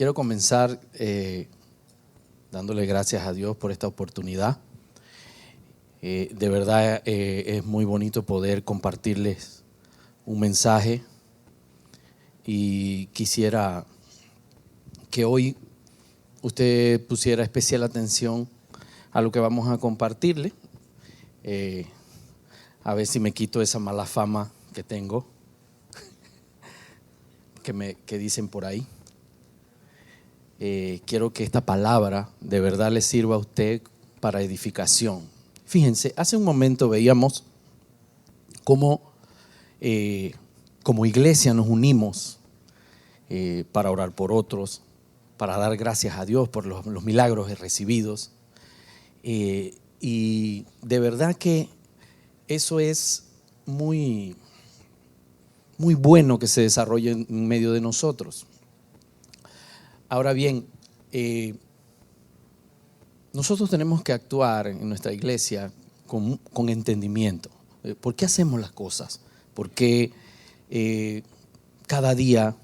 Quiero comenzar dándole gracias a Dios por esta oportunidad. De verdad es muy bonito poder compartirles un mensaje y quisiera que hoy usted pusiera especial atención a lo que vamos a compartirle. A ver si me quito esa mala fama que tengo, que dicen por ahí. Quiero que esta palabra de verdad le sirva a usted para edificación. Fíjense, hace un momento veíamos cómo como iglesia nos unimos para orar por otros, para dar gracias a Dios por los milagros recibidos. Y de verdad que eso es muy, muy bueno que se desarrolle en medio de nosotros. Ahora bien, nosotros tenemos que actuar en nuestra iglesia con entendimiento. ¿Por qué hacemos las cosas? Porque cada día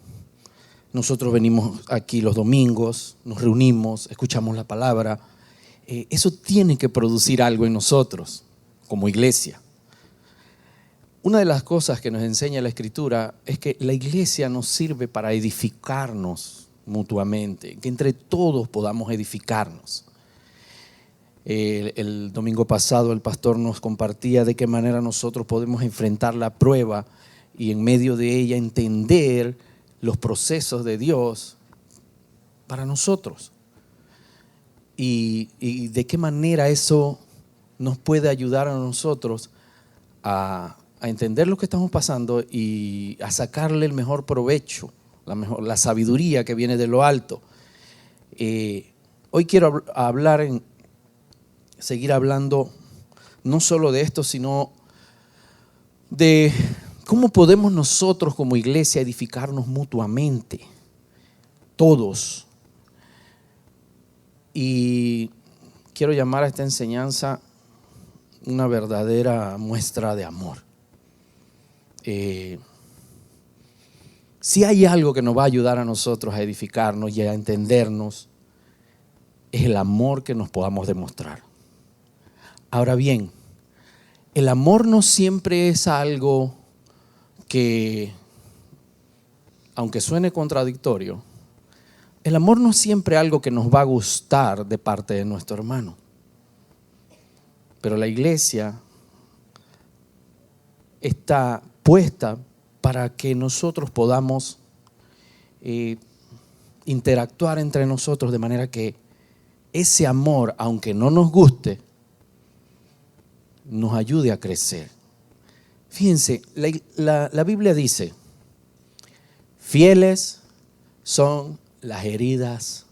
nosotros venimos aquí los domingos, nos reunimos, escuchamos la palabra. Eso tiene que producir algo en nosotros como iglesia. Una de las cosas que nos enseña la Escritura es que la iglesia nos sirve para edificarnos mutuamente, que entre todos podamos edificarnos. El domingo pasado el pastor nos compartía de qué manera nosotros podemos enfrentar la prueba y en medio de ella entender los procesos de Dios para nosotros. Y de qué manera eso nos puede ayudar a nosotros a entender lo que estamos pasando y a sacarle el mejor provecho, la sabiduría que viene de lo alto. Hoy quiero seguir hablando no solo de esto, sino de cómo podemos nosotros como iglesia edificarnos mutuamente, todos. Y quiero llamar a esta enseñanza una verdadera muestra de amor. Si hay algo que nos va a ayudar a nosotros a edificarnos y a entendernos, es el amor que nos podamos demostrar. Ahora bien, el amor no siempre es algo que, aunque suene contradictorio, el amor no es siempre algo que nos va a gustar de parte de nuestro hermano. Pero la iglesia está puesta para que nosotros podamos interactuar entre nosotros de manera que ese amor, aunque no nos guste, nos ayude a crecer. Fíjense, la Biblia dice: fieles son las heridas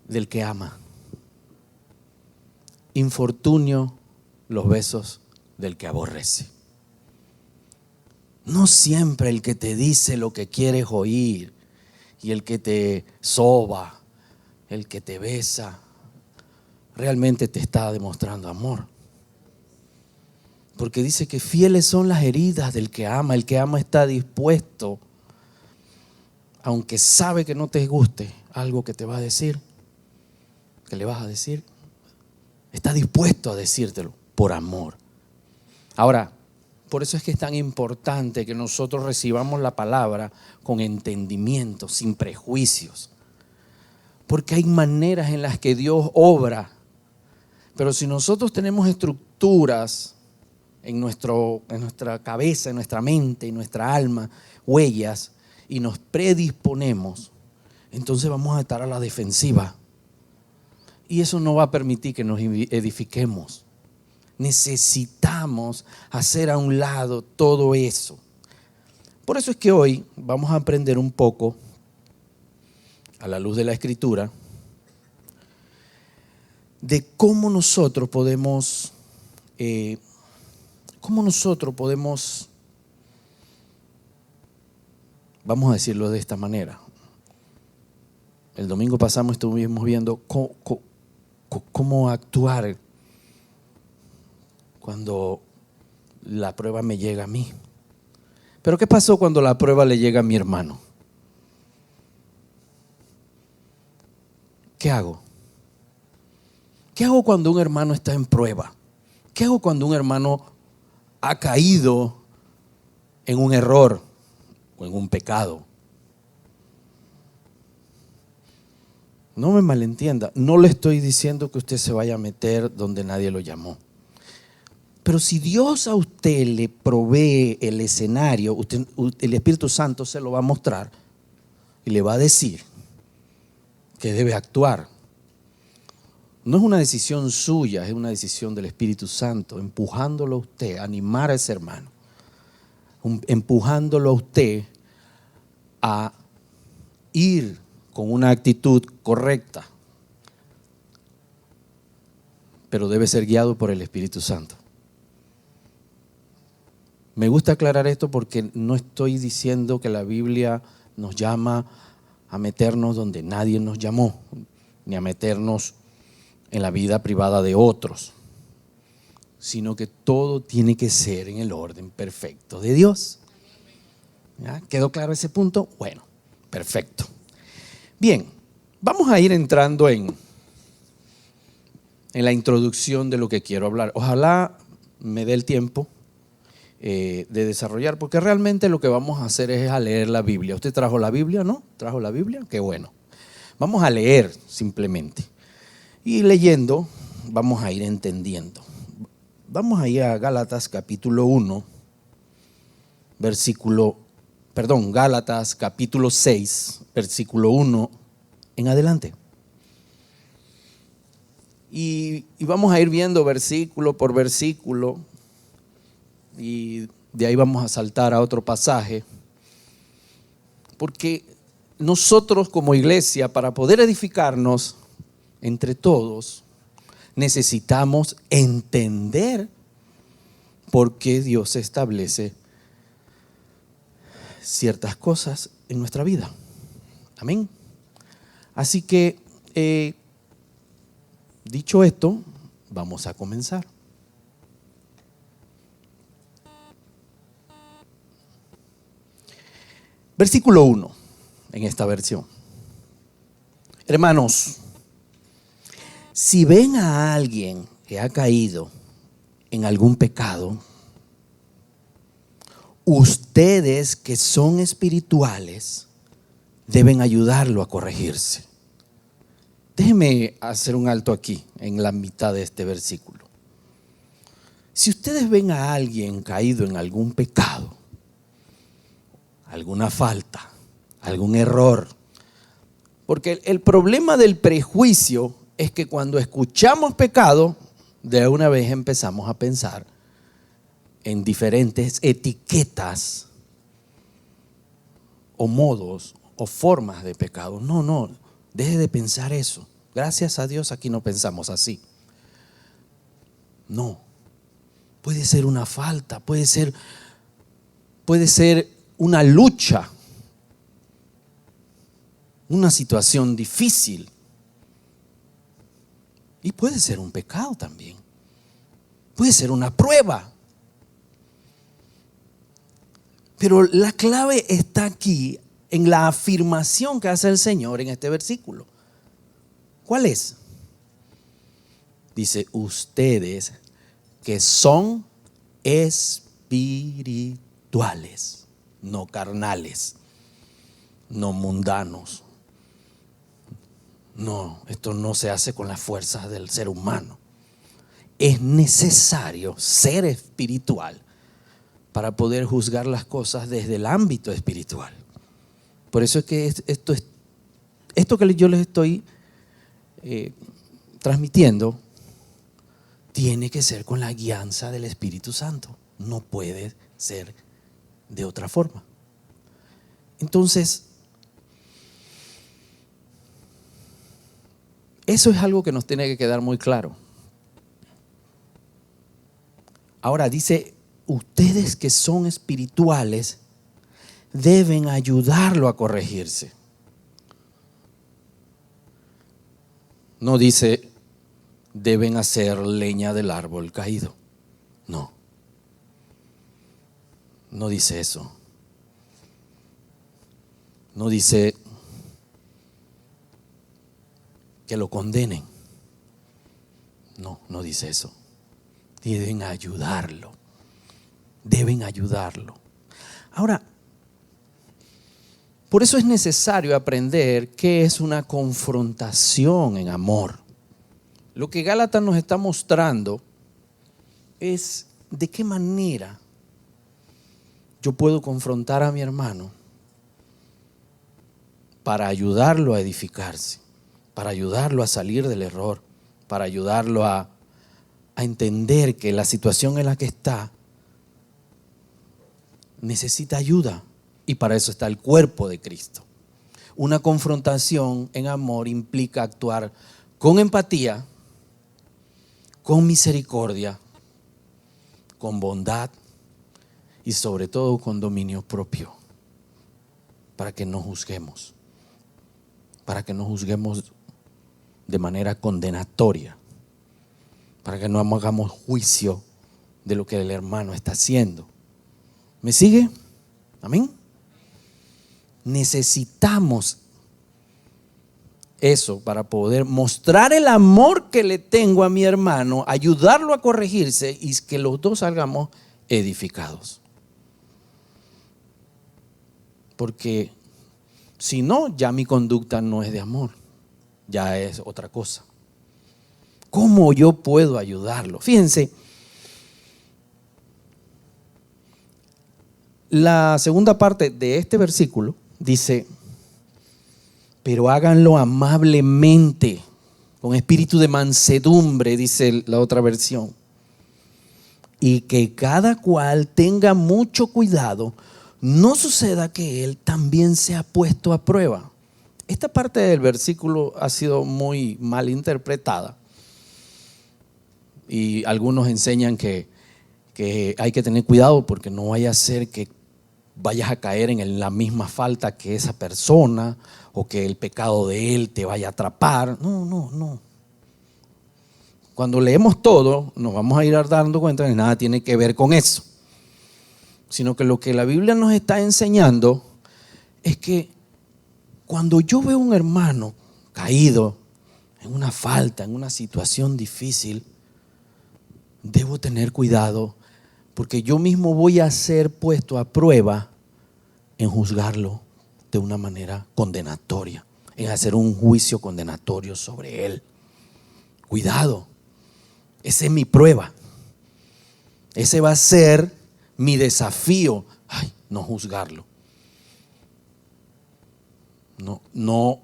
del que ama, infortunio los besos del que aborrece. No siempre el que te dice lo que quieres oír y el que te soba, el que te besa, realmente te está demostrando amor. Porque dice que fieles son las heridas del que ama. El que ama está dispuesto, aunque sabe que no te guste algo que te va a decir, que le vas a decir, está dispuesto a decírtelo por amor. Ahora, por eso es que es tan importante que nosotros recibamos la palabra con entendimiento, sin prejuicios. Porque hay maneras en las que Dios obra. Pero si nosotros tenemos estructuras en nuestra cabeza, en nuestra mente, en nuestra alma, huellas, y nos predisponemos, entonces vamos a estar a la defensiva. Y eso no va a permitir que nos edifiquemos. Necesitamos hacer a un lado todo eso. Por eso es que hoy vamos a aprender un poco, a la luz de la Escritura, de cómo nosotros podemos vamos a decirlo de esta manera. El domingo pasado estuvimos viendo cómo actuar cuando la prueba me llega a mí. Pero ¿qué pasó cuando la prueba le llega a mi hermano? ¿qué hago? ¿Qué hago cuando un hermano está en prueba? ¿Qué hago cuando un hermano ha caído en un error o en un pecado? No me malentienda, no le estoy diciendo que usted se vaya a meter donde nadie lo llamó. Pero si Dios a usted le provee el escenario, el Espíritu Santo se lo va a mostrar y le va a decir que debe actuar. No es una decisión suya, es una decisión del Espíritu Santo, empujándolo a usted, a animar a ese hermano, empujándolo a usted a ir con una actitud correcta, pero debe ser guiado por el Espíritu Santo. Me gusta aclarar esto porque no estoy diciendo que la Biblia nos llama a meternos donde nadie nos llamó, ni a meternos en la vida privada de otros, sino que todo tiene que ser en el orden perfecto de Dios. ¿Ya? ¿Quedó claro ese punto? Bueno, perfecto. Bien, vamos a ir entrando en la introducción de lo que quiero hablar. Ojalá me dé el tiempo de desarrollar, porque realmente lo que vamos a hacer es a leer la Biblia. ¿Usted trajo la Biblia, no? ¿Trajo la Biblia? Qué bueno. Vamos a leer simplemente. Y leyendo vamos a ir entendiendo. Vamos a ir a Gálatas capítulo 1, Gálatas capítulo 6, versículo 1 en adelante. Y vamos a ir viendo versículo por versículo y de ahí vamos a saltar a otro pasaje. Porque nosotros como iglesia, para poder edificarnos entre todos, necesitamos entender por qué Dios establece ciertas cosas en nuestra vida. Amén. Así que, dicho esto, vamos a comenzar. Versículo 1 en esta versión. Hermanos, si ven a alguien que ha caído en algún pecado, ustedes que son espirituales deben ayudarlo a corregirse. Déjenme hacer un alto aquí en la mitad de este versículo. Si ustedes ven a alguien caído en algún pecado, alguna falta, algún error, porque el problema del prejuicio es que cuando escuchamos pecado, de una vez empezamos a pensar en diferentes etiquetas o modos o formas de pecado. No, deje de pensar eso. Gracias a Dios aquí no pensamos así. No, puede ser una falta, puede ser una lucha, una situación difícil. Y puede ser un pecado también. Puede ser una prueba. Pero la clave está aquí en la afirmación que hace el Señor en este versículo. ¿Cuál es? Dice, ustedes que son espirituales, no carnales, no mundanos. No, esto no se hace con las fuerzas del ser humano. Es necesario ser espiritual para poder juzgar las cosas desde el ámbito espiritual. Por eso es que esto que yo les estoy transmitiendo tiene que ser con la guianza del Espíritu Santo. No puede ser de otra forma. Entonces, eso es algo que nos tiene que quedar muy claro. Ahora dice, ustedes que son espirituales deben ayudarlo a corregirse. No dice, deben hacer leña del árbol caído. No dice eso. No dice, que lo condenen. No, no dice eso. Deben ayudarlo. Deben ayudarlo. Ahora, por eso es necesario aprender qué es una confrontación en amor. Lo que Gálatas nos está mostrando es de qué manera yo puedo confrontar a mi hermano para ayudarlo a edificarse, para ayudarlo a salir del error, para ayudarlo a entender que la situación en la que está necesita ayuda, y para eso está el cuerpo de Cristo. Una confrontación en amor implica actuar con empatía, con misericordia, con bondad y sobre todo con dominio propio, para que no juzguemos, de manera condenatoria, para que no hagamos juicio de lo que el hermano está haciendo. ¿Me sigue? Amén. Necesitamos eso para poder mostrar el amor que le tengo a mi hermano, ayudarlo a corregirse y que los dos salgamos edificados. Porque si no, ya mi conducta no es de amor, ya es otra cosa. ¿Cómo yo puedo ayudarlo? Fíjense, la segunda parte de este versículo dice: pero háganlo amablemente, con espíritu de mansedumbre, dice la otra versión. Y que cada cual tenga mucho cuidado, no suceda que él también sea puesto a prueba. Esta parte del versículo ha sido muy mal interpretada. Y algunos enseñan que hay que tener cuidado porque no vaya a ser que vayas a caer en la misma falta que esa persona, o que el pecado de él te vaya a atrapar. No. Cuando leemos todo, nos vamos a ir dando cuenta de que nada tiene que ver con eso. Sino que lo que la Biblia nos está enseñando es que cuando yo veo a un hermano caído en una falta, en una situación difícil, debo tener cuidado, porque yo mismo voy a ser puesto a prueba en juzgarlo de una manera condenatoria, en hacer un juicio condenatorio sobre él. Cuidado, esa es mi prueba. Ese va a ser mi desafío. No juzgarlo. No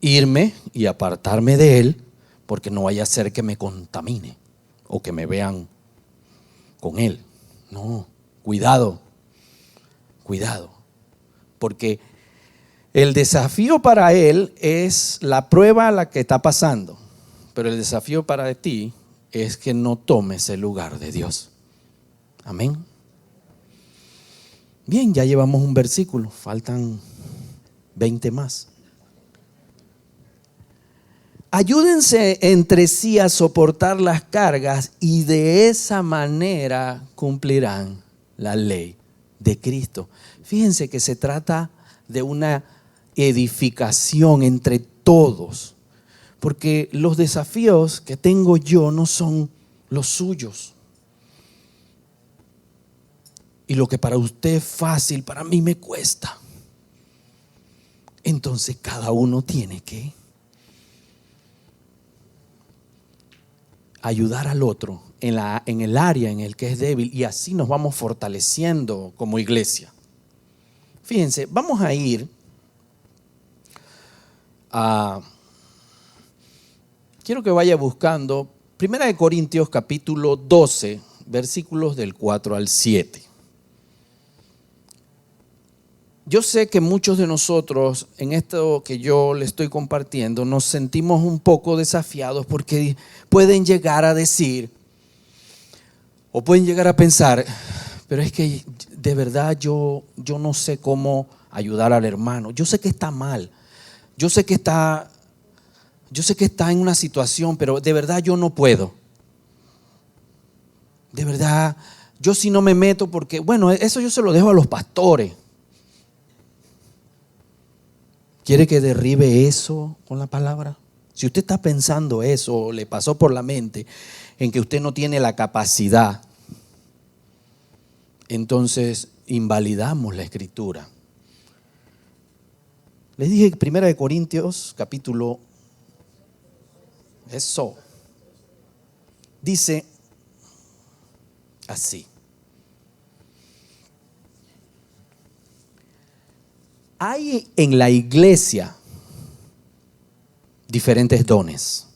irme y apartarme de él, porque no vaya a ser que me contamine o que me vean con él. No, cuidado, porque el desafío para él es la prueba a la que está pasando, pero el desafío para ti es que no tomes el lugar de Dios. Amén. Bien, ya llevamos un versículo, faltan 20 más. Ayúdense entre sí a soportar las cargas y de esa manera cumplirán la ley de Cristo. Fíjense que se trata de una edificación entre todos, porque los desafíos que tengo yo no son los suyos. Y lo que para usted es fácil, para mí me cuesta. Entonces cada uno tiene que ayudar al otro en el área en el que es débil, y así nos vamos fortaleciendo como iglesia. Fíjense, vamos a ir a... Quiero que vaya buscando 1 Corintios capítulo 12, versículos del 4 al 7. Yo sé que muchos de nosotros en esto que yo le estoy compartiendo nos sentimos un poco desafiados, porque pueden llegar a decir o pueden llegar a pensar: pero es que de verdad yo no sé cómo ayudar al hermano. Yo sé que está mal, yo sé que está en una situación, pero de verdad yo no puedo. De verdad, yo sí no me meto, porque bueno, eso yo se lo dejo a los pastores. ¿Quiere que derribe eso con la palabra? Si usted está pensando eso, o le pasó por la mente en que usted no tiene la capacidad, entonces invalidamos la Escritura. Les dije 1 Corintios capítulo, eso, dice así. Hay en la iglesia diferentes dones,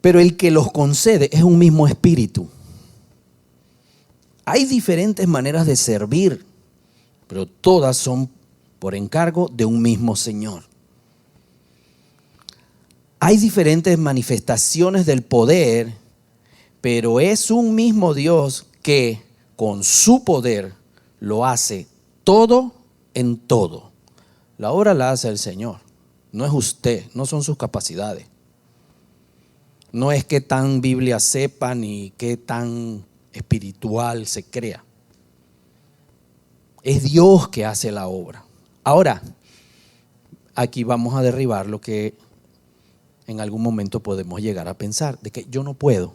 pero el que los concede es un mismo espíritu. Hay diferentes maneras de servir, pero todas son por encargo de un mismo Señor. Hay diferentes manifestaciones del poder, pero es un mismo Dios que con su poder lo hace todo en todo. La obra la hace el Señor, no es usted, no son sus capacidades. No es qué tan Biblia sepa ni qué tan espiritual se crea. Es Dios que hace la obra. Ahora, aquí vamos a derribar lo que en algún momento podemos llegar a pensar, de que yo no puedo.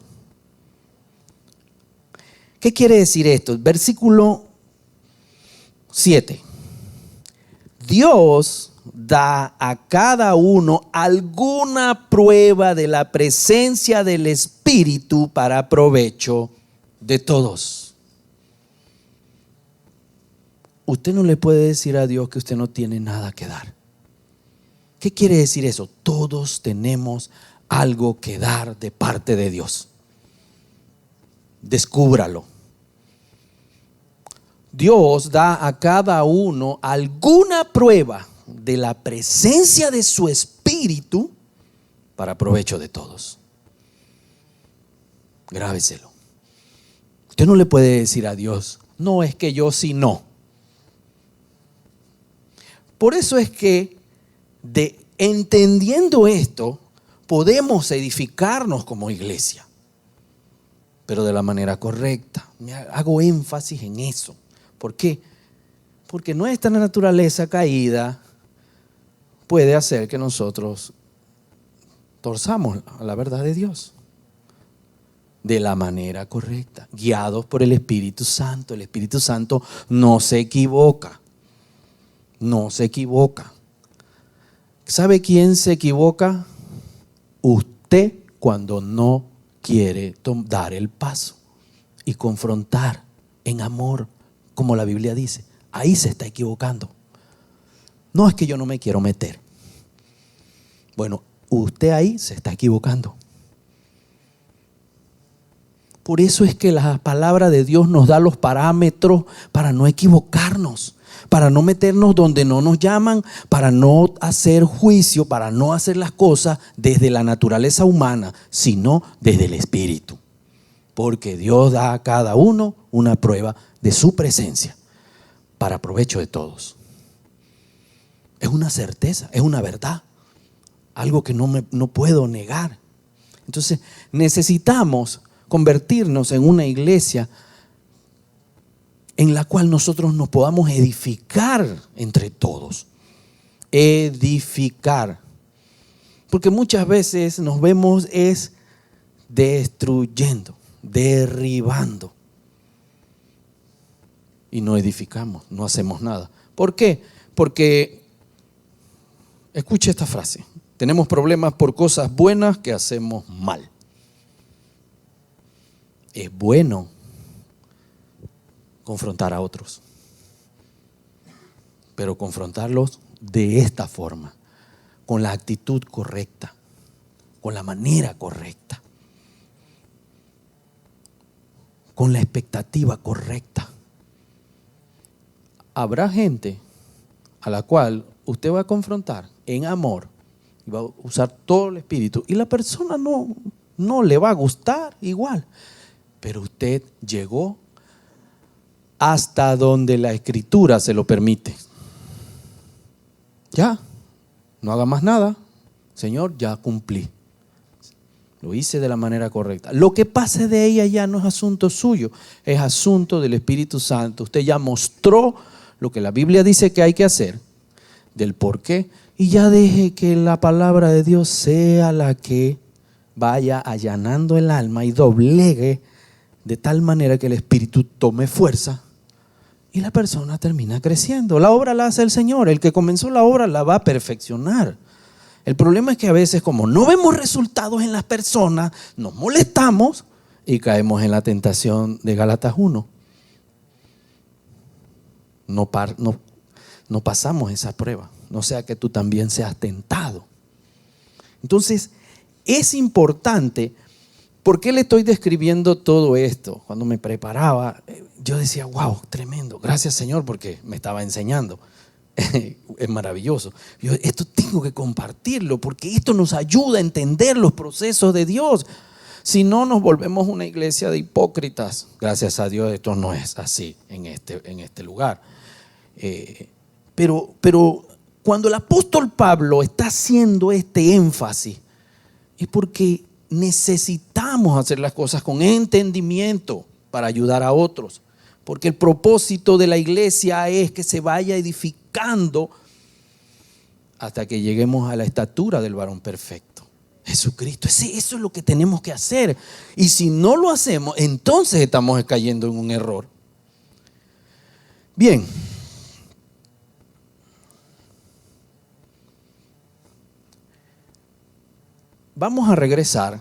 ¿Qué quiere decir esto? Versículo 7. Dios da a cada uno alguna prueba de la presencia del Espíritu para provecho de todos. Usted no le puede decir a Dios que usted no tiene nada que dar. ¿Qué quiere decir eso? Todos tenemos algo que dar de parte de Dios. Descúbralo. Dios da a cada uno alguna prueba de la presencia de su Espíritu para provecho de todos. Grábeselo. Usted no le puede decir a Dios, no, es que yo sí no. Por eso es que entendiendo esto, podemos edificarnos como iglesia, pero de la manera correcta. Me hago énfasis en eso. ¿Por qué? Porque nuestra naturaleza caída puede hacer que nosotros torzamos a la verdad de Dios de la manera correcta, guiados por el Espíritu Santo. El Espíritu Santo no se equivoca. No se equivoca. ¿Sabe quién se equivoca? Usted, cuando no quiere dar el paso y confrontar en amor, como la Biblia dice. Ahí se está equivocando. No es que yo no me quiero meter. Bueno, usted ahí se está equivocando. Por eso es que la palabra de Dios nos da los parámetros para no equivocarnos, para no meternos donde no nos llaman, para no hacer juicio, para no hacer las cosas desde la naturaleza humana, sino desde el Espíritu. Porque Dios da a cada uno una prueba de su presencia para provecho de todos. Es una certeza, es una verdad, algo que no puedo negar. Entonces necesitamos convertirnos en una iglesia en la cual nosotros nos podamos edificar entre todos. Edificar. Porque muchas veces nos vemos destruyendo, derribando. Y no edificamos, no hacemos nada. ¿Por qué? Porque, escuche esta frase, tenemos problemas por cosas buenas que hacemos mal. Es bueno confrontar a otros, pero confrontarlos de esta forma, con la actitud correcta, con la manera correcta, con la expectativa correcta. Habrá gente a la cual usted va a confrontar en amor y va a usar todo el espíritu y la persona no le va a gustar igual, pero usted llegó hasta donde la Escritura se lo permite. Ya, no haga más nada. Señor, ya cumplí. Lo hice de la manera correcta. Lo que pase de ella ya no es asunto suyo, es asunto del Espíritu Santo. Usted ya mostró lo que la Biblia dice que hay que hacer. del por qué, y ya deje que la palabra de Dios sea la que vaya allanando el alma y doblegue de tal manera que el Espíritu tome fuerza y la persona termina creciendo. La obra la hace el Señor. El que comenzó la obra la va a perfeccionar. El problema es que a veces, como no vemos resultados en las personas, nos molestamos y caemos en la tentación de Gálatas 1. No pasamos esa prueba, no sea que tú también seas tentado. Entonces, es importante. ¿Por qué le estoy describiendo todo esto? Cuando me preparaba, yo decía, wow, tremendo, gracias Señor, porque me estaba enseñando. Es maravilloso. Esto tengo que compartirlo, porque esto nos ayuda a entender los procesos de Dios. Si no, nos volvemos una iglesia de hipócritas. Gracias a Dios esto no es así en este lugar. Pero cuando el apóstol Pablo está haciendo este énfasis, es porque necesitamos hacer las cosas con entendimiento para ayudar a otros. Porque el propósito de la iglesia es que se vaya edificando hasta que lleguemos a la estatura del varón perfecto, Jesucristo. Eso es lo que tenemos que hacer. Y si no lo hacemos, entonces estamos cayendo en un error. Bien. Vamos a regresar,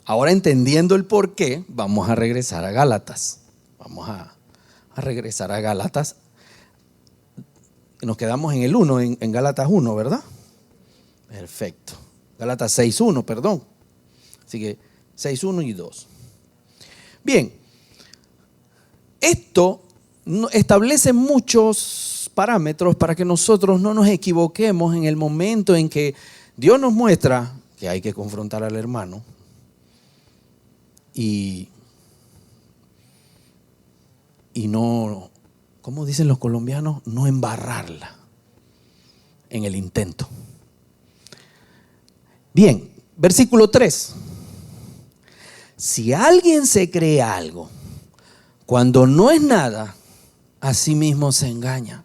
ahora entendiendo el por qué, vamos a regresar a Gálatas. Vamos a regresar a Gálatas. Nos quedamos en el 1, en Gálatas 1, ¿verdad? Perfecto. Gálatas 6:1, perdón. Así que 6:1 y 2. Bien, esto establece muchos parámetros para que nosotros no nos equivoquemos en el momento en que Dios nos muestra que hay que confrontar al hermano y no, como dicen los colombianos, no embarrarla en el intento. Bien, versículo 3. Si alguien se cree algo cuando no es nada, a sí mismo se engaña.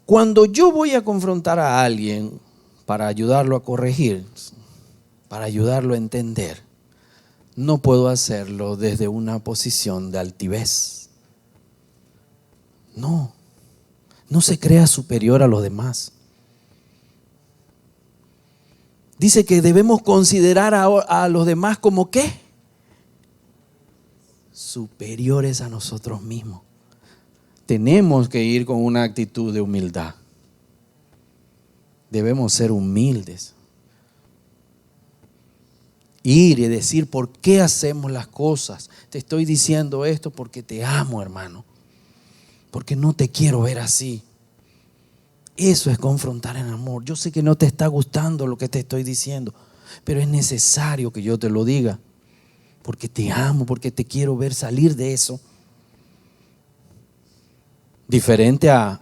Cuando yo voy a confrontar a alguien para ayudarlo a corregir, para ayudarlo a entender, no puedo hacerlo desde una posición de altivez. No se crea superior a los demás. Dice que debemos considerar a los demás como ¿qué? Superiores a nosotros mismos. Tenemos que ir con una actitud de humildad. Debemos ser humildes. Ir y decir por qué hacemos las cosas. Te estoy diciendo esto porque te amo, hermano. Porque no te quiero ver así. Eso es confrontar en amor. Yo sé que no te está gustando lo que te estoy diciendo, pero es necesario que yo te lo diga. Porque te amo, porque te quiero ver salir de eso. Diferente a,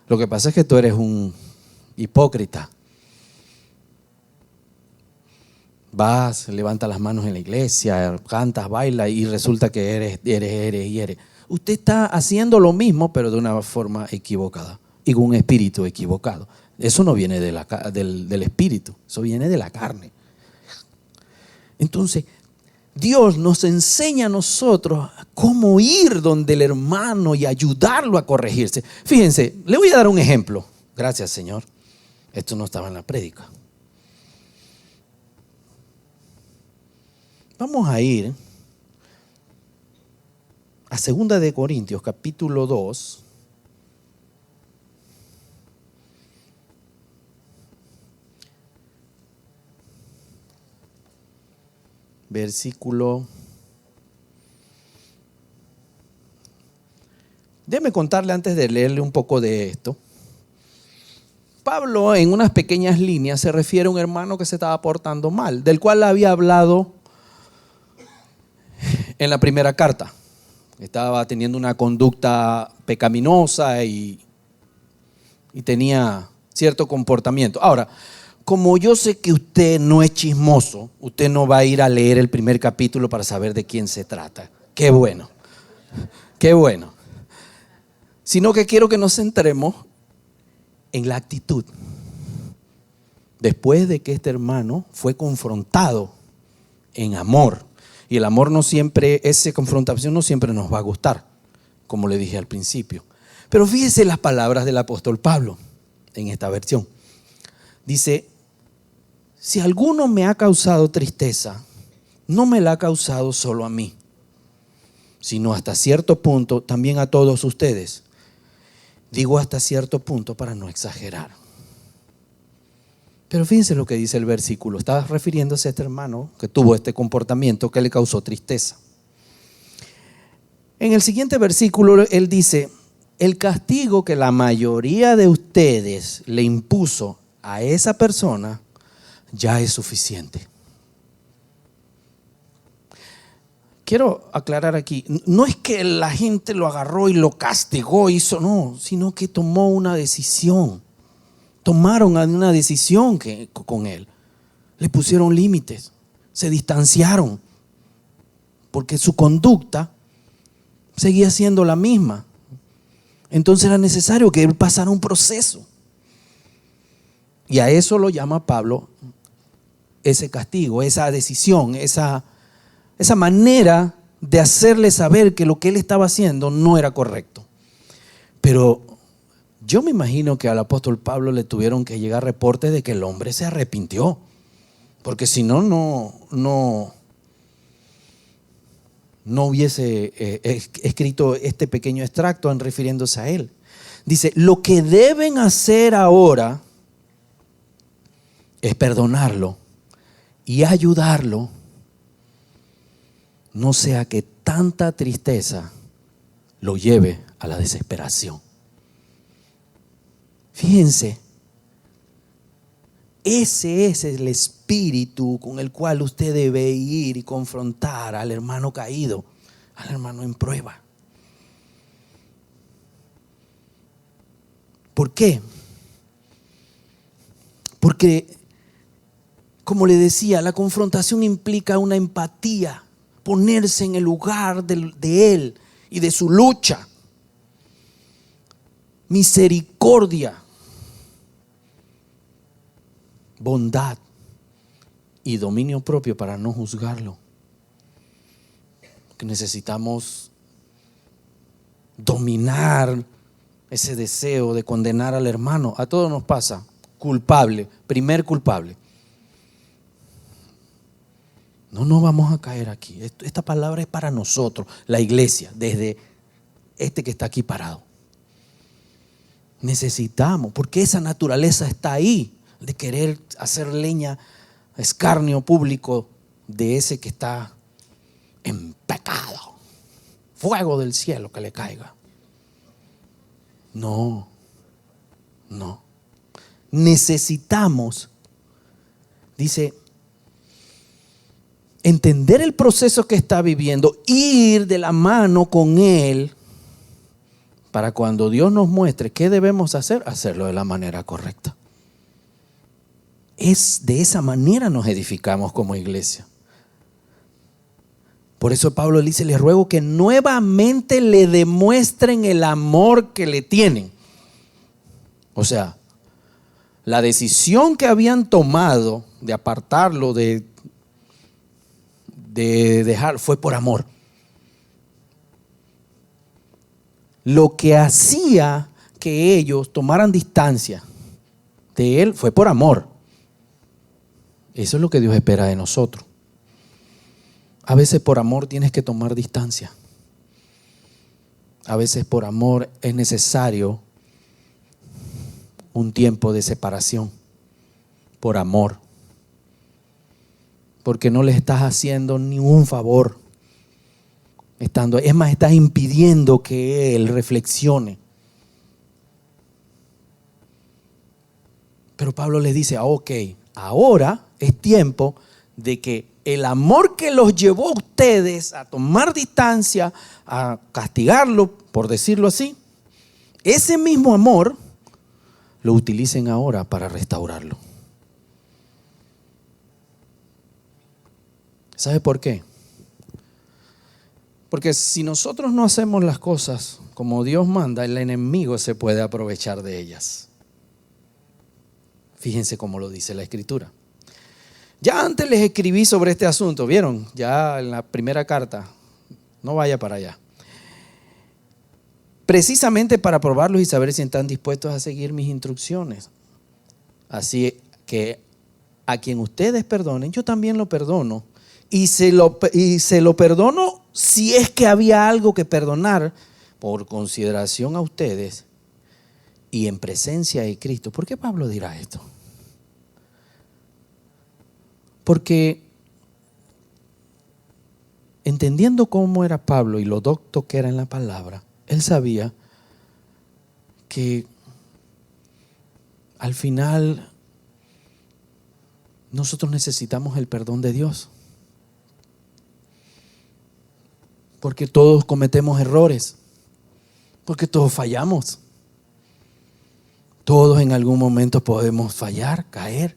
lo que pasa es que tú eres un hipócrita. Vas, levantas las manos en la iglesia, cantas, bailas y resulta que eres. Usted está haciendo lo mismo, pero de una forma equivocada y con un espíritu equivocado. Eso no viene del espíritu, eso viene de la carne. Entonces, Dios nos enseña a nosotros cómo ir donde el hermano y ayudarlo a corregirse. Fíjense, le voy a dar un ejemplo. Gracias, Señor. Esto no estaba en la prédica. Vamos a ir a 2 de Corintios, capítulo 2. Versículo. Déjeme contarle antes de leerle un poco de esto. Pablo, en unas pequeñas líneas, se refiere a un hermano que se estaba portando mal, del cual había hablado en la primera carta. Estaba teniendo una conducta pecaminosa y tenía cierto comportamiento. Ahora, como yo sé que usted no es chismoso, usted no va a ir a leer el primer capítulo para saber de quién se trata. Qué bueno, qué bueno. sino que quiero que nos centremos en la actitud. Después de que este hermano fue confrontado en amor, y el amor no siempre, esa confrontación no siempre nos va a gustar, como le dije al principio. Pero fíjese las palabras del apóstol Pablo en esta versión. Dice: si alguno me ha causado tristeza, no me la ha causado solo a mí, sino hasta cierto punto también a todos ustedes. Digo hasta cierto punto para no exagerar. Pero fíjense lo que dice el versículo. Está refiriéndose a este hermano que tuvo este comportamiento que le causó tristeza. En el siguiente versículo él dice: el castigo que la mayoría de ustedes le impuso a esa persona ya es suficiente. Quiero aclarar aquí, no es que la gente lo agarró y lo castigó, no, sino que tomó una decisión. Tomaron una decisión con él. Le pusieron límites, se distanciaron, porque su conducta seguía siendo la misma. Entonces era necesario que él pasara un proceso. Y a eso lo llama Pablo ese castigo, esa decisión, esa manera de hacerle saber que lo que él estaba haciendo no era correcto. Pero yo me imagino que al apóstol Pablo le tuvieron que llegar reportes de que el hombre se arrepintió, porque si no, no hubiese escrito este pequeño extracto refiriéndose a él. Dice: lo que deben hacer ahora es perdonarlo y ayudarlo, no sea que tanta tristeza lo lleve a la desesperación. Fíjense, ese es el espíritu con el cual usted debe ir y confrontar al hermano caído, al hermano en prueba. ¿Por qué? Porque, como le decía, la confrontación implica una empatía, ponerse en el lugar de él y de su lucha. Misericordia, bondad y dominio propio para no juzgarlo. Que necesitamos dominar ese deseo de condenar al hermano. A todos nos pasa. Culpable, primer culpable. No vamos a caer aquí. Esta palabra es para nosotros, la iglesia, desde este que está aquí parado. Necesitamos, porque esa naturaleza está ahí, de querer hacer leña, escarnio público de ese que está en pecado. Fuego del cielo que le caiga. No. Necesitamos, dice, entender el proceso que está viviendo, ir de la mano con él, para cuando Dios nos muestre qué debemos hacer, hacerlo de la manera correcta. De esa manera nos edificamos como iglesia. Por eso Pablo le dice: les ruego que nuevamente le demuestren el amor que le tienen. O sea, la decisión que habían tomado de apartarlo, de dejar, fue por amor. Lo que hacía que ellos tomaran distancia de él fue por amor. Eso es lo que Dios espera de nosotros. A veces por amor tienes que tomar distancia. A veces por amor es necesario un tiempo de separación. Por amor. Porque no le estás haciendo ningún favor. Es más, estás impidiendo que él reflexione. Pero Pablo les dice: ok, ahora es tiempo de que el amor que los llevó a ustedes a tomar distancia, a castigarlo, por decirlo así, ese mismo amor lo utilicen ahora para restaurarlo. ¿Sabe por qué? Porque si nosotros no hacemos las cosas como Dios manda, el enemigo se puede aprovechar de ellas. Fíjense cómo lo dice la Escritura. Ya antes les escribí sobre este asunto, ¿vieron? Ya en la primera carta, no vaya para allá. Precisamente para probarlos y saber si están dispuestos a seguir mis instrucciones. Así que a quien ustedes perdonen, yo también lo perdono. Y se lo perdono si es que había algo que perdonar por consideración a ustedes y en presencia de Cristo. ¿Por qué Pablo dirá esto? Porque entendiendo cómo era Pablo y lo docto que era en la palabra, él sabía que al final nosotros necesitamos el perdón de Dios. Porque todos cometemos errores. Porque todos fallamos. Todos en algún momento podemos fallar, caer.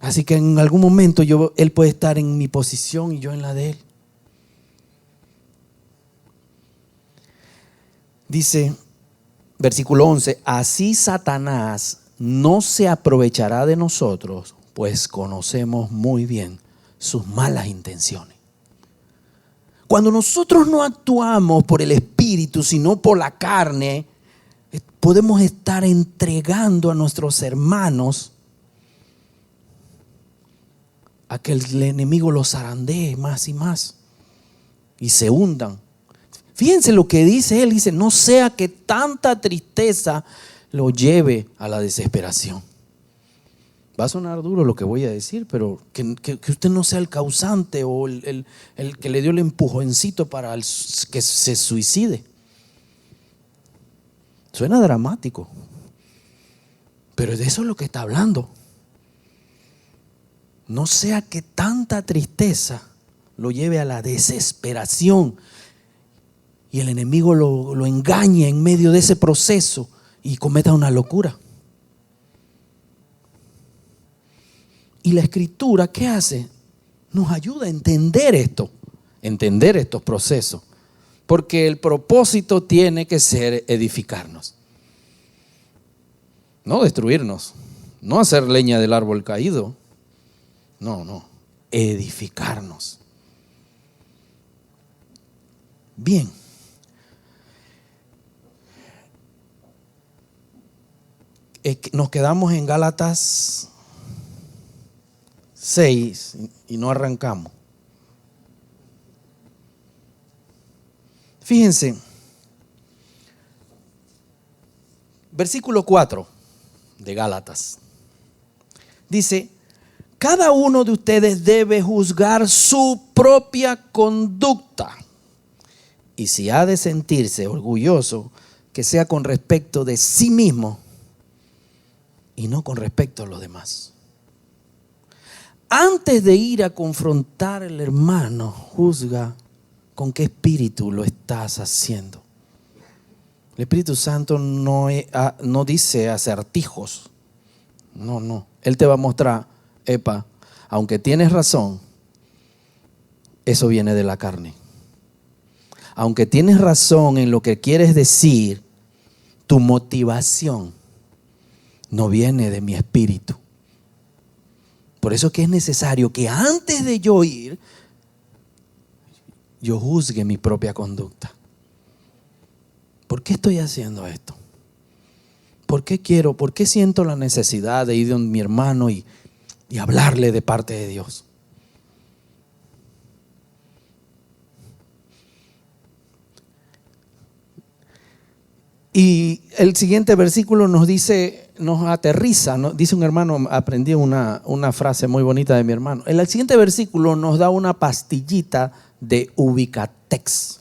Así que en algún momento él puede estar en mi posición y yo en la de él. Dice, versículo 11, así Satanás no se aprovechará de nosotros, pues conocemos muy bien sus malas intenciones. Cuando nosotros no actuamos por el Espíritu, sino por la carne, podemos estar entregando a nuestros hermanos a que el enemigo los zarandee más y más y se hundan. Fíjense lo que dice él, dice, no sea que tanta tristeza lo lleve a la desesperación. Va a sonar duro lo que voy a decir, pero que usted no sea el causante o el que le dio el empujoncito para que se suicide. Suena dramático, pero de eso es lo que está hablando. No sea que tanta tristeza lo lleve a la desesperación y el enemigo lo engañe en medio de ese proceso y cometa una locura. Y la Escritura, ¿qué hace? Nos ayuda a entender esto, entender estos procesos. Porque el propósito tiene que ser edificarnos. No destruirnos, no hacer leña del árbol caído. No, edificarnos. Bien. Nos quedamos en Gálatas 6 y no arrancamos. Fíjense, versículo 4 de Gálatas. Dice, cada uno de ustedes debe juzgar su propia conducta. Y si ha de sentirse orgulloso, que sea con respecto de sí mismo y no con respecto a los demás. Antes de ir a confrontar al hermano, juzga con qué espíritu lo estás haciendo. El Espíritu Santo no dice acertijos. No. Él te va a mostrar, epa, aunque tienes razón, eso viene de la carne. Aunque tienes razón en lo que quieres decir, tu motivación no viene de mi espíritu. Por eso que es necesario que antes de yo ir, yo juzgue mi propia conducta. ¿Por qué estoy haciendo esto? ¿Por qué siento la necesidad de ir donde mi hermano y hablarle de parte de Dios? Y el siguiente versículo nos dice, nos aterriza, ¿no? Dice un hermano, aprendí una frase muy bonita de mi hermano. El siguiente versículo nos da una pastillita de Ubicatex.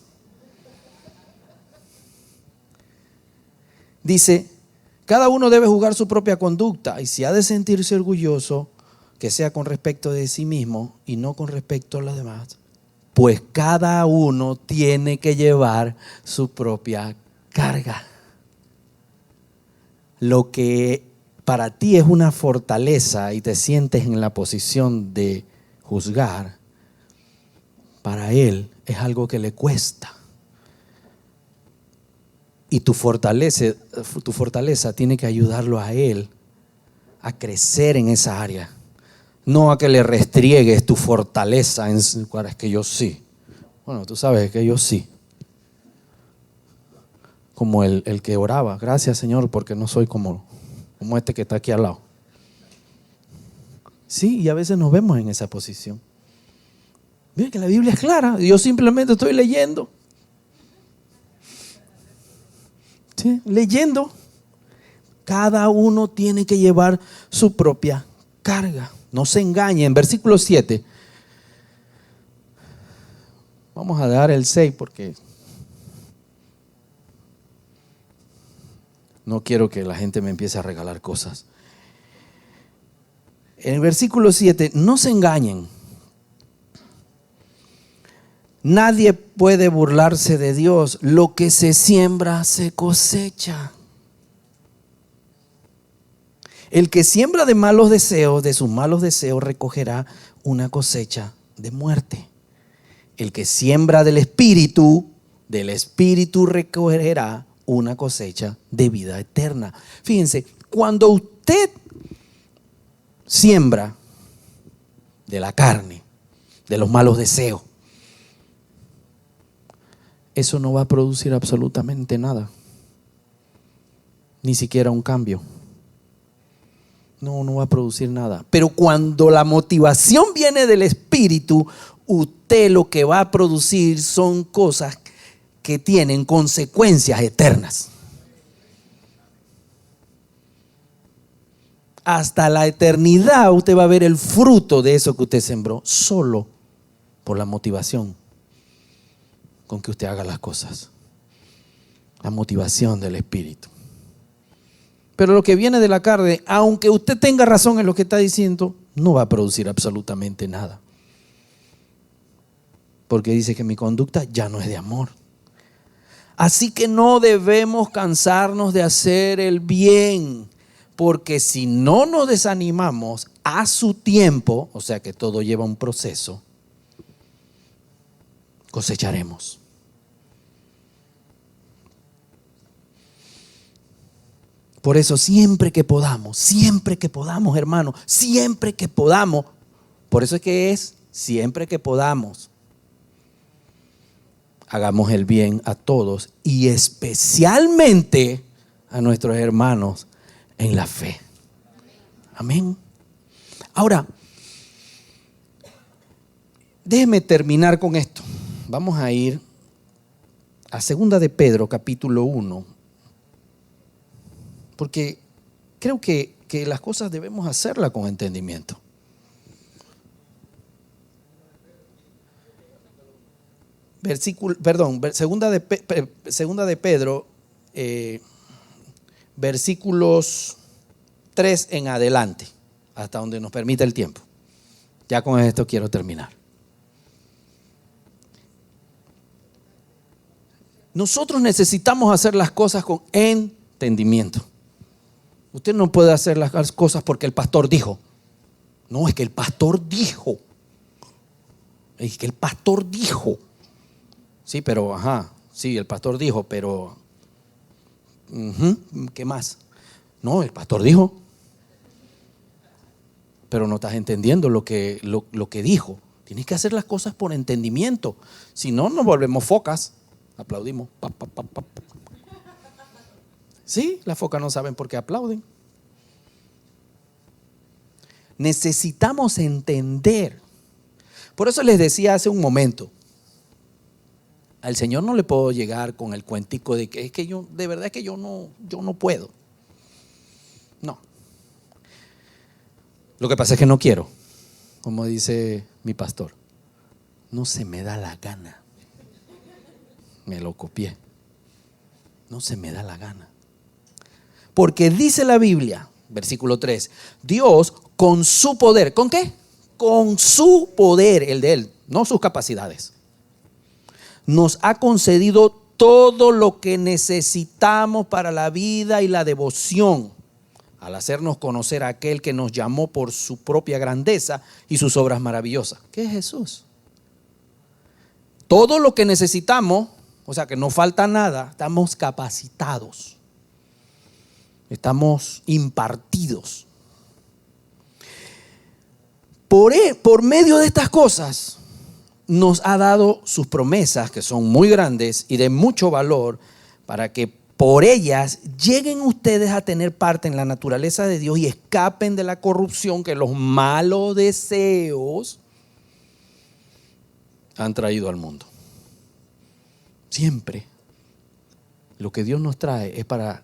Dice, cada uno debe juzgar su propia conducta y si ha de sentirse orgulloso, que sea con respecto de sí mismo y no con respecto a los demás. Pues cada uno tiene que llevar su propia carga. Lo que para ti es una fortaleza y te sientes en la posición de juzgar, para Él es algo que le cuesta. Y tu fortaleza tiene que ayudarlo a Él a crecer en esa área. No a que le restriegues tu fortaleza. Es que yo sí. Bueno, tú sabes que yo sí. Como el que oraba. Gracias, Señor, porque no soy como este que está aquí al lado. Sí, y a veces nos vemos en esa posición. Miren que la Biblia es clara. Yo simplemente estoy leyendo. Sí, leyendo. Cada uno tiene que llevar su propia carga. No se engañen. Versículo 7. Vamos a dar el 6 porque no quiero que la gente me empiece a regalar cosas. En el versículo 7, no se engañen. Nadie puede burlarse de Dios. Lo que se siembra se cosecha. El que siembra de malos deseos, de sus malos deseos recogerá una cosecha de muerte. El que siembra del Espíritu recogerá una cosecha de vida eterna. Fíjense, cuando usted siembra de la carne, de los malos deseos, eso no va a producir absolutamente nada. Ni siquiera un cambio. No va a producir nada. Pero cuando la motivación viene del Espíritu, usted lo que va a producir son cosas que tienen consecuencias eternas. Hasta la eternidad usted va a ver el fruto de eso que usted sembró, solo por la motivación con que usted haga las cosas. La motivación del Espíritu. Pero lo que viene de la carne, aunque usted tenga razón en lo que está diciendo, no va a producir absolutamente nada. Porque dice que mi conducta ya no es de amor. Así que no debemos cansarnos de hacer el bien, porque si no nos desanimamos a su tiempo, o sea que todo lleva un proceso, cosecharemos. Por eso siempre que podamos, hermano, siempre que podamos, por eso es que siempre que podamos, hagamos el bien a todos y especialmente a nuestros hermanos en la fe. Amén. Ahora, déjeme terminar con esto. Vamos a ir a 2 de Pedro, capítulo 1. Porque creo que las cosas debemos hacerlas con entendimiento. Segunda de Pedro, versículos 3 en adelante, hasta donde nos permita el tiempo. Ya con esto quiero terminar. Nosotros necesitamos hacer las cosas con entendimiento. Usted no puede hacer las cosas porque el pastor dijo. No, es que el pastor dijo. Es que el pastor dijo. Sí, pero, sí, el pastor dijo, pero, ¿qué más? No, el pastor dijo. Pero no estás entendiendo lo que dijo. Tienes que hacer las cosas por entendimiento. Si no, nos volvemos focas. Aplaudimos. Pa, pa, pa, pa. Sí, las focas no saben por qué aplauden. Necesitamos entender. Por eso les decía hace un momento, al Señor no le puedo llegar con el cuentico de que es que yo, de verdad que yo no puedo. No. Lo que pasa es que no quiero, como dice mi pastor. No se me da la gana. Me lo copié. No se me da la gana. Porque dice la Biblia, versículo 3, Dios con su poder, ¿con qué? Con su poder, el de Él, no sus capacidades, nos ha concedido todo lo que necesitamos para la vida y la devoción, al hacernos conocer a aquel que nos llamó por su propia grandeza y sus obras maravillosas. ¿Qué es Jesús? todo lo que necesitamos, o sea que no falta nada, estamos capacitados, estamos impartidos. Por medio de estas cosas nos ha dado sus promesas, que son muy grandes y de mucho valor, para que por ellas lleguen ustedes a tener parte en la naturaleza de Dios y escapen de la corrupción que los malos deseos han traído al mundo. Siempre lo que Dios nos trae es para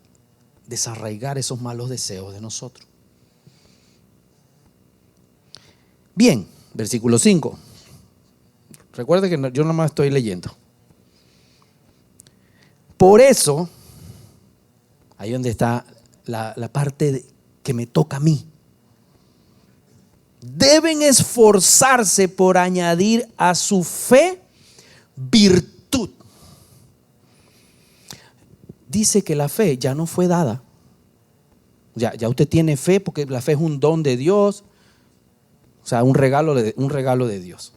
desarraigar esos malos deseos de nosotros. Bien, versículo 5. Recuerde que yo nomás estoy leyendo. Por eso, ahí donde está la parte que me toca a mí. Deben esforzarse por añadir a su fe virtud. Dice que la fe ya no fue dada. Ya usted tiene fe porque la fe es un don de Dios. O sea, un regalo de Dios.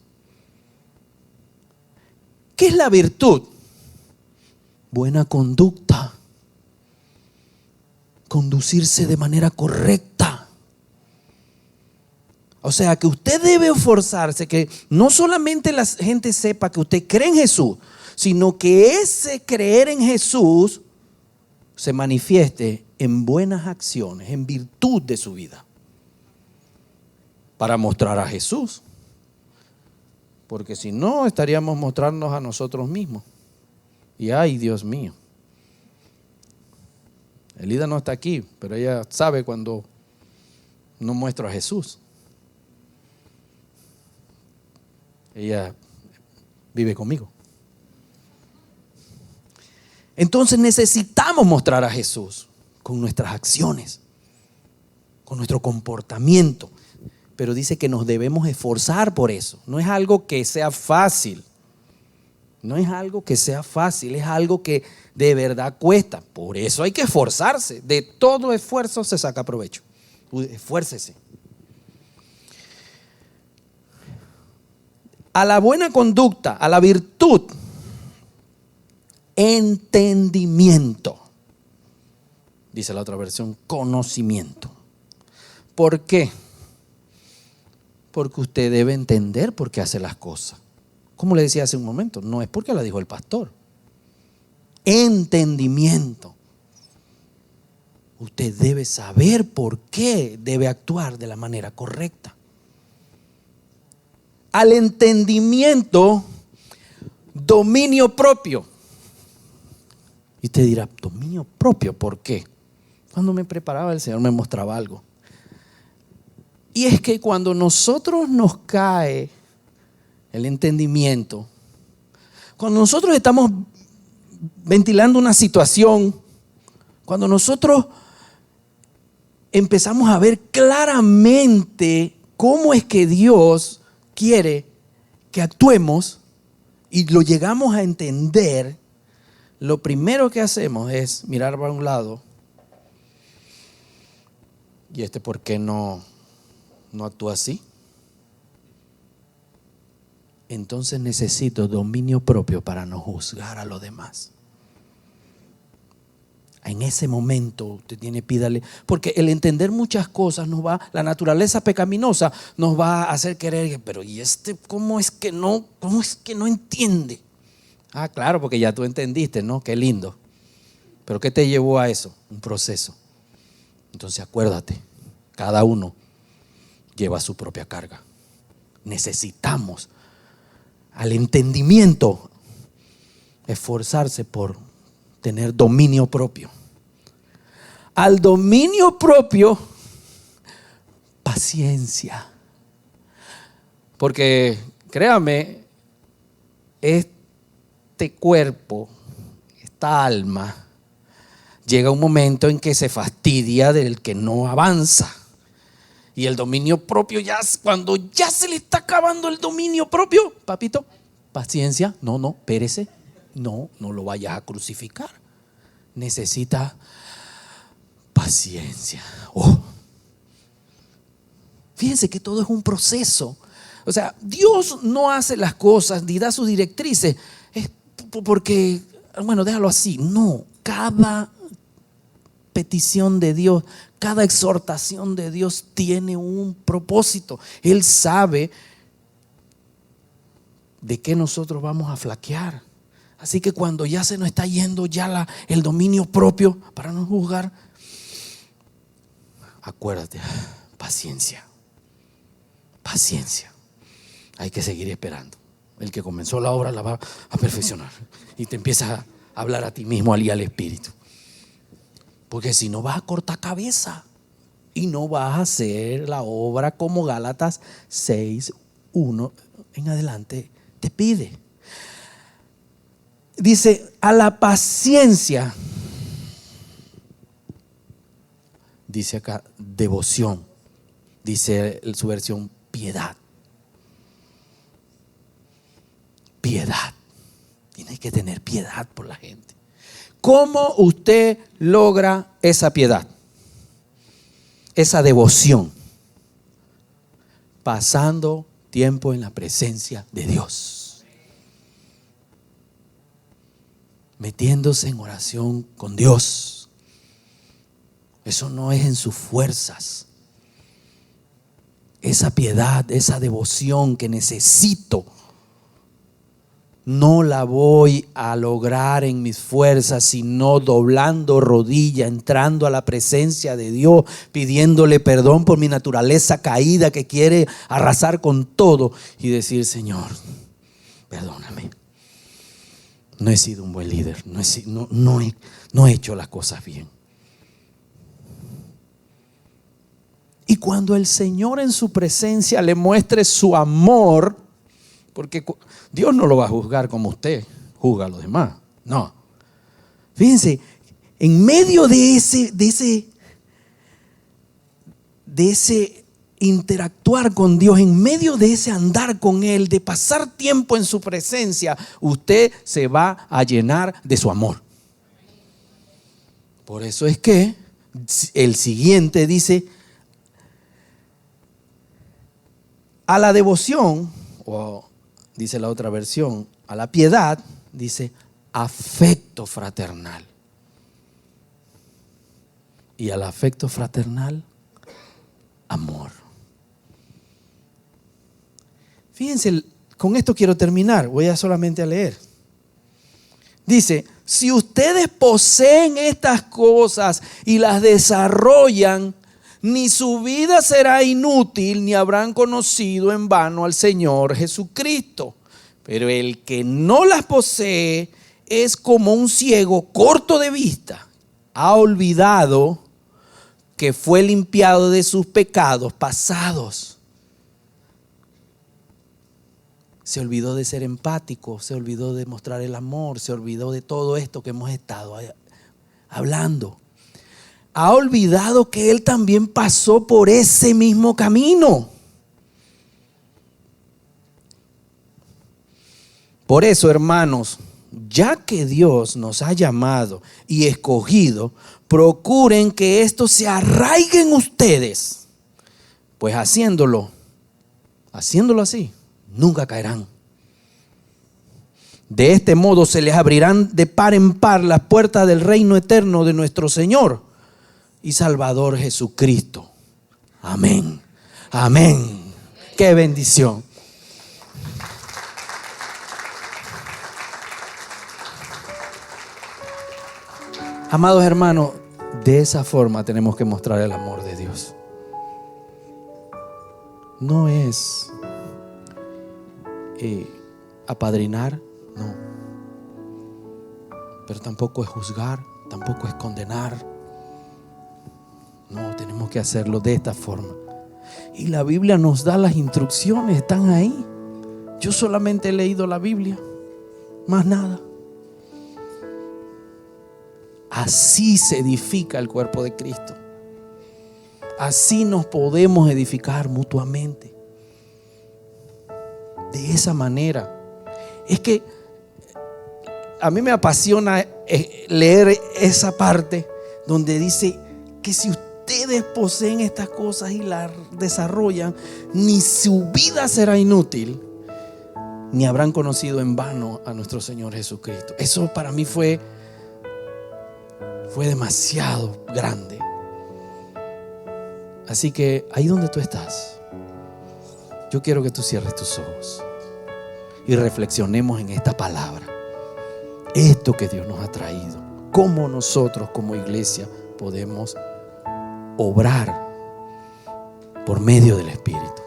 ¿Qué es la virtud? Buena conducta. Conducirse de manera correcta. O sea, que usted debe esforzarse, que no solamente la gente sepa que usted cree en Jesús, sino que ese creer en Jesús se manifieste en buenas acciones, en virtud de su vida, para mostrar a Jesús. Porque si no, estaríamos mostrándonos a nosotros mismos. Y ay, Dios mío. Elida no está aquí, pero ella sabe cuando no muestro a Jesús. Ella vive conmigo. Entonces necesitamos mostrar a Jesús con nuestras acciones, con nuestro comportamiento. Pero dice que nos debemos esforzar por eso. No es algo que sea fácil. No es algo que sea fácil, es algo que de verdad cuesta. Por eso hay que esforzarse. De todo esfuerzo se saca provecho. Esfuércese. A la buena conducta, a la virtud, entendimiento. Dice la otra versión, conocimiento. ¿Por qué? Porque usted debe entender por qué hace las cosas. Como le decía hace un momento, no es porque la dijo el pastor. Entendimiento. Usted debe saber por qué debe actuar de la manera correcta. Al entendimiento, dominio propio. Y usted dirá, dominio propio, ¿por qué? Cuando me preparaba el Señor me mostraba algo. Y es que cuando nosotros nos cae el entendimiento, cuando nosotros estamos ventilando una situación, cuando nosotros empezamos a ver claramente cómo es que Dios quiere que actuemos y lo llegamos a entender, lo primero que hacemos es mirar para un lado y ¿por qué no actúa así? Entonces necesito dominio propio para no juzgar a los demás. En ese momento usted pídale, porque el entender muchas cosas la naturaleza pecaminosa nos va a hacer querer, pero ¿y cómo es que no entiende? Ah, claro, porque ya tú entendiste, ¿no? Qué lindo. Pero ¿qué te llevó a eso? Un proceso. Entonces acuérdate, cada uno lleva su propia carga. Necesitamos al entendimiento esforzarse por tener dominio propio. Al dominio propio, paciencia. Porque créame, este cuerpo, esta alma, llega un momento en que se fastidia del que no avanza. Y el dominio propio, cuando ya se le está acabando el dominio propio, papito, paciencia, no, espérese, no lo vayas a crucificar. Necesita paciencia. Fíjense que todo es un proceso. O sea, Dios no hace las cosas ni da sus directrices porque, bueno, déjalo así. No, cada petición de Dios, cada exhortación de Dios tiene un propósito. Él sabe de qué nosotros vamos a flaquear. Así que cuando ya se nos está yendo ya el dominio propio, para no juzgar, acuérdate, paciencia. Hay que seguir esperando. El que comenzó la obra la va a perfeccionar. Y te empiezas a hablar a ti mismo y al Espíritu. Porque si no, vas a cortar cabeza y no vas a hacer la obra como Gálatas 6:1 en adelante te pide. Dice, a la paciencia, dice acá, devoción. Dice su versión, piedad. Piedad. Tienes que tener piedad por la gente. ¿Cómo usted logra esa piedad? Esa devoción. Pasando tiempo en la presencia de Dios. Metiéndose en oración con Dios. Eso no es en sus fuerzas. Esa piedad, esa devoción que necesito, no la voy a lograr en mis fuerzas, sino doblando rodilla, entrando a la presencia de Dios, pidiéndole perdón por mi naturaleza caída que quiere arrasar con todo y decir, Señor, perdóname. No he sido un buen líder, no he hecho las cosas bien. Y cuando el Señor en su presencia le muestre su amor, porque Dios no lo va a juzgar como usted juzga a los demás. No. Fíjense, en medio de ese interactuar con Dios, en medio de ese andar con Él, de pasar tiempo en su presencia, usted se va a llenar de su amor. Por eso es que el siguiente dice, a la devoción, o dice la otra versión, a la piedad, dice afecto fraternal. Y al afecto fraternal, amor. Fíjense, con esto quiero terminar, voy a solamente a leer. Dice, si ustedes poseen estas cosas y las desarrollan, ni su vida será inútil, ni habrán conocido en vano al Señor Jesucristo. Pero el que no las posee es como un ciego corto de vista. Ha olvidado que fue limpiado de sus pecados pasados. Se olvidó de ser empático, se olvidó de mostrar el amor, se olvidó de todo esto que hemos estado hablando. Ha olvidado que Él también pasó por ese mismo camino. Por eso, hermanos, ya que Dios nos ha llamado y escogido, procuren que esto se arraigue en ustedes. Pues haciéndolo así, nunca caerán. De este modo se les abrirán de par en par las puertas del reino eterno de nuestro Señor y Salvador Jesucristo. Amén. Amén. Qué bendición. Amados hermanos, de esa forma tenemos que mostrar el amor de Dios. No es apadrinar, no. Pero tampoco es juzgar, tampoco es condenar. No, tenemos que hacerlo de esta forma. Y la Biblia nos da las instrucciones, están ahí. Yo solamente he leído la Biblia, más nada. Así se edifica el cuerpo de Cristo. Así nos podemos edificar mutuamente. De esa manera. Es que a mí me apasiona leer esa parte donde dice que si ustedes poseen estas cosas y las desarrollan, ni su vida será inútil, ni habrán conocido en vano a nuestro Señor Jesucristo. Eso para mí fue demasiado grande. Así que ahí donde tú estás, yo quiero que tú cierres tus ojos y reflexionemos en esta palabra. Esto que Dios nos ha traído, cómo nosotros como iglesia podemos obrar por medio del Espíritu.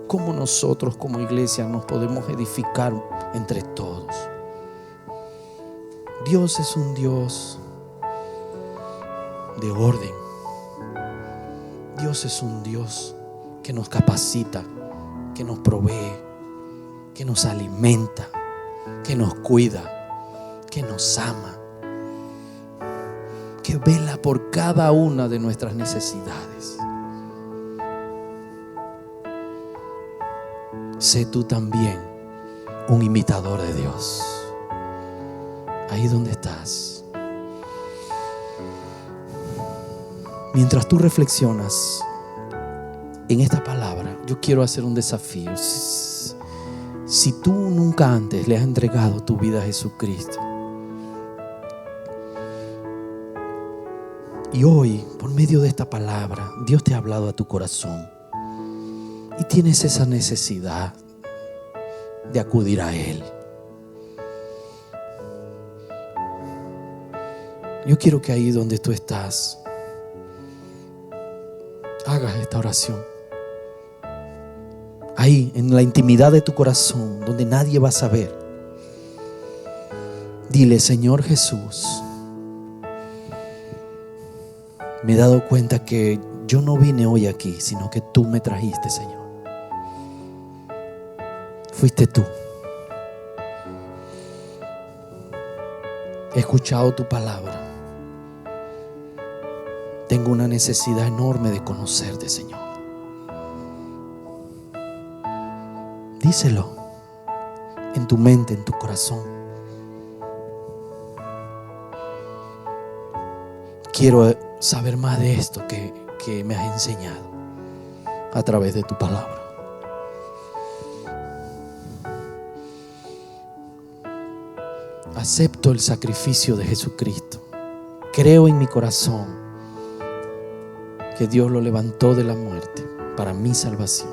Cómo nosotros como iglesia nos podemos edificar entre todos. Dios es un Dios de orden. Dios es un Dios que nos capacita, que nos provee, que nos alimenta, que nos cuida, que nos ama, que vela por cada una de nuestras necesidades. Sé tú también un imitador de Dios. Ahí donde estás, mientras tú reflexionas en esta palabra, yo quiero hacer un desafío. Si tú nunca antes le has entregado tu vida a Jesucristo, y hoy, por medio de esta palabra, Dios te ha hablado a tu corazón y tienes esa necesidad de acudir a Él, yo quiero que ahí donde tú estás hagas esta oración. Ahí, en la intimidad de tu corazón, donde nadie va a saber, dile: Señor Jesús, me he dado cuenta que yo no vine hoy aquí, sino que tú me trajiste, Señor. Fuiste tú. He escuchado tu palabra. Tengo una necesidad enorme de conocerte, Señor. Díselo en tu mente, en tu corazón. Quiero saber más de esto que me has enseñado a través de tu palabra. Acepto el sacrificio de Jesucristo. Creo en mi corazón que Dios lo levantó de la muerte para mi salvación.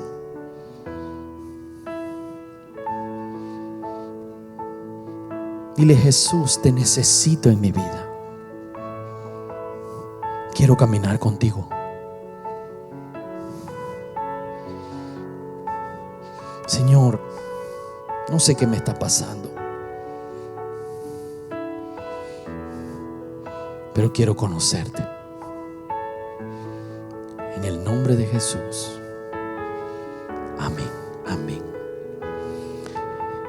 Dile: Jesús, te necesito en mi vida. Quiero caminar contigo. Señor, no sé qué me está pasando, pero quiero conocerte. En el nombre de Jesús. Amén. Amén.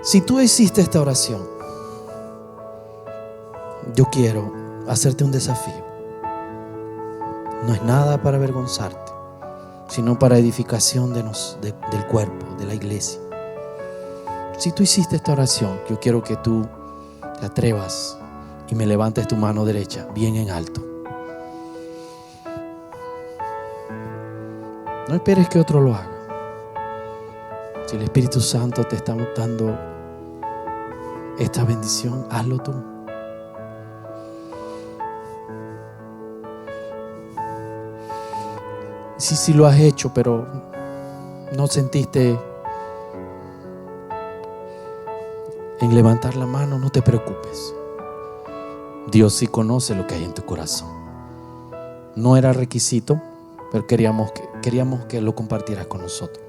Si tú hiciste esta oración, yo quiero hacerte un desafío. No es nada para avergonzarte, sino para edificación del cuerpo, de la iglesia. Si tú hiciste esta oración, yo quiero que tú te atrevas y me levantes tu mano derecha bien en alto. No esperes que otro lo haga. Si el Espíritu Santo te está dando esta bendición, hazlo tú. Si lo has hecho, pero no sentiste en levantar la mano, no te preocupes. Dios sí conoce lo que hay en tu corazón. No era requisito, pero queríamos que lo compartieras con nosotros.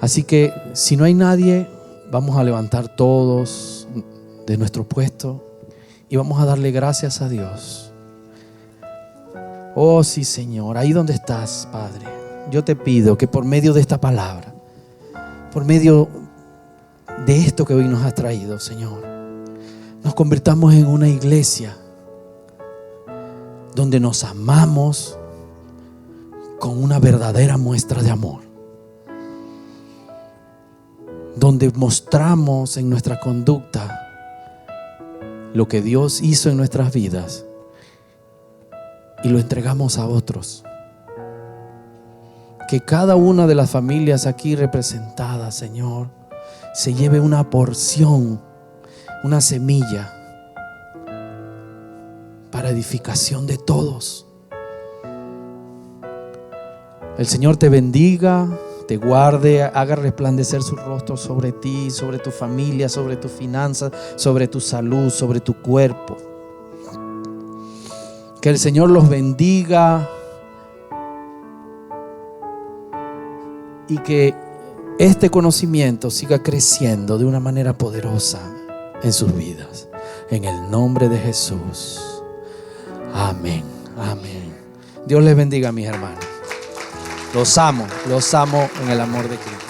Así que si no hay nadie, vamos a levantar todos de nuestro puesto y vamos a darle gracias a Dios. Oh sí, Señor, ahí donde estás, Padre, yo te pido que por medio de esta palabra, por medio de esto que hoy nos has traído, Señor, nos convirtamos en una iglesia donde nos amamos con una verdadera muestra de amor, donde mostramos en nuestra conducta lo que Dios hizo en nuestras vidas y lo entregamos a otros. Que cada una de las familias aquí representadas, Señor, se lleve una porción, una semilla para edificación de todos. El Señor te bendiga, te guarde, haga resplandecer su rostro sobre ti, sobre tu familia, sobre tus finanzas, sobre tu salud, sobre tu cuerpo. Que el Señor los bendiga y que este conocimiento siga creciendo de una manera poderosa en sus vidas. En el nombre de Jesús. Amén. Amén. Dios les bendiga, mis hermanos. Los amo en el amor de Cristo.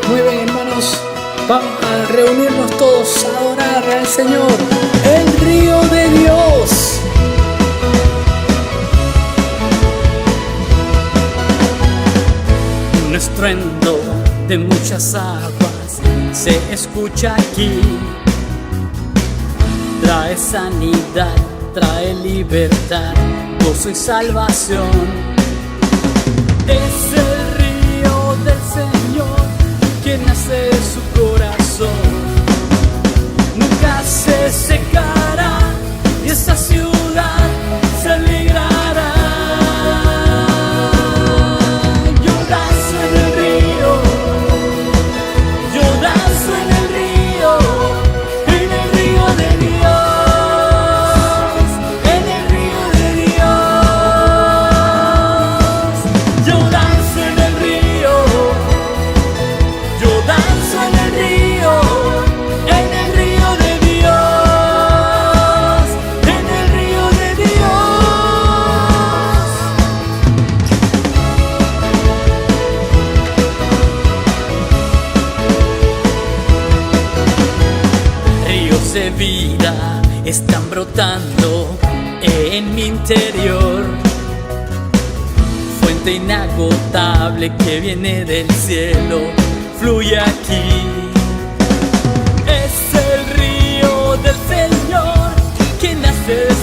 Muy bien, hermanos, vamos a reunirnos todos a adorar al Señor, el río de Dios. Un estruendo de muchas aguas se escucha aquí. Trae sanidad, trae libertad, gozo y salvación. Es el río del Señor que nace de su corazón. Nunca se secará y esta ciudad se alegrará. Yo danzo en el río, yo danzo en el río de Dios, en el río de Dios. Yo danzo en el río, yo danzo en el río de Dios, en el río de Dios. Ríos de vida están brotando en mi interior. Fuente inagotable que viene del cielo, fluye aquí. Es el río del Señor que nace de